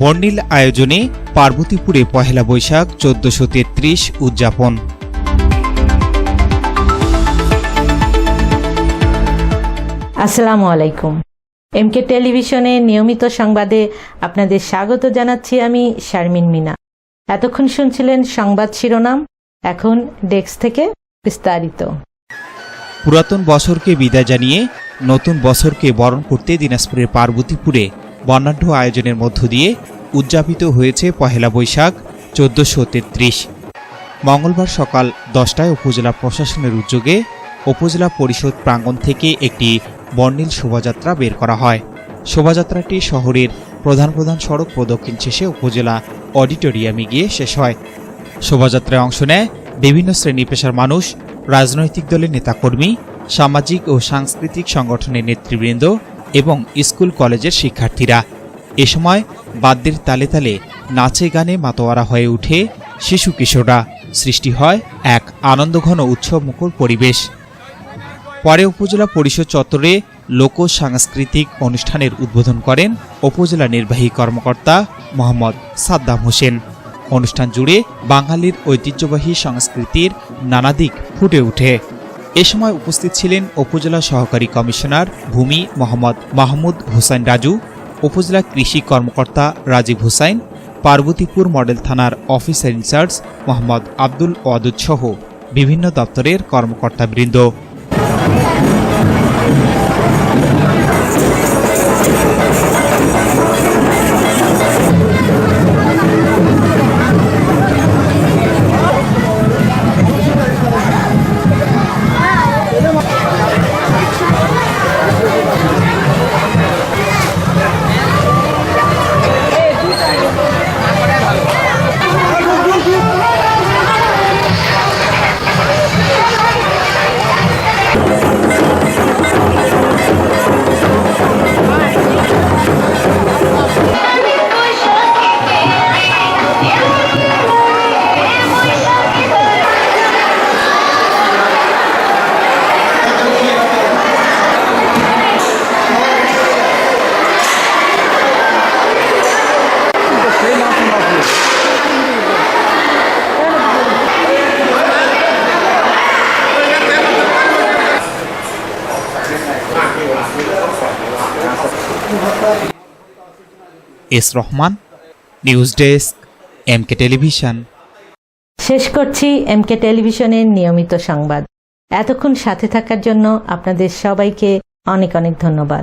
বর্ণিল আয়োজনে পার্বতীপুরে পহেলা বৈশাখ 1433 উদযাপন। আসসালামু আলাইকুম। এমকে টেলিভিশনের নিয়মিত সংবাদে আপনাদের স্বাগত জানাচ্ছি আমি শারমিন মিনা। এতক্ষণ শুনছিলেন সংবাদ শিরোনাম, এখন ডেস্ক থেকে বিস্তারিত। পুরাতন বছরকে বিদায় জানিয়ে নতুন বছরকে বরণ করতে দিনাজপুরের পার্বতীপুরে বর্ণাঢ্য আয়োজনের মধ্য দিয়ে উদযাপিত হয়েছে পহেলা বৈশাখ 1433। মঙ্গলবার সকাল 10টায় উপজেলা প্রশাসনের উদ্যোগে উপজেলা পরিষদ প্রাঙ্গণ থেকে একটি বর্ণিল শোভাযাত্রা বের করা হয়। শোভাযাত্রাটি শহরের প্রধান সড়ক প্রদক্ষিণ শেষে উপজেলা অডিটোরিয়ামে গিয়ে শেষ হয়। শোভাযাত্রায় অংশ নেয় বিভিন্ন শ্রেণী পেশার মানুষ, রাজনৈতিক দলের নেতাকর্মী, সামাজিক ও সাংস্কৃতিক সংগঠনের নেতৃবৃন্দ এবং স্কুল কলেজের শিক্ষার্থীরা। এ সময় বাদ্যের তালে তালে নাচে গানে মাতোয়ারা হয়ে ওঠে শিশু কিশোররা। সৃষ্টি হয় এক আনন্দঘন উৎসবমুখর পরিবেশ। পরে উপজেলা পরিষদ চত্বরে লোক সাংস্কৃতিক অনুষ্ঠানের উদ্বোধন করেন উপজেলা নির্বাহী কর্মকর্তা মোহাম্মদ সাদ্দাম হোসেন। অনুষ্ঠান জুড়ে বাঙালির ঐতিহ্যবাহী সংস্কৃতির নানা দিক ফুটে ওঠে। এ সময় উপস্থিত ছিলেন উপজেলা সহকারী কমিশনার ভূমি মোহাম্মদ মাহমুদ হোসেন রাজু, উপজেলা কৃষি কর্মকর্তা রাজীব হোসাইন, পার্বতীপুর মডেল থানার অফিসার ইনচার্জ মোহাম্মদ আব্দুল ওয়াদুদ সহ বিভিন্ন দপ্তরের কর্মকর্তাবৃন্দ। S Rahman, news desk, MK television. শেষ করছি এমকে টেলিভিশনের নিয়মিত সংবাদ। এতক্ষণ সাথে থাকার জন্য আপনাদের সবাইকে অনেক ধন্যবাদ।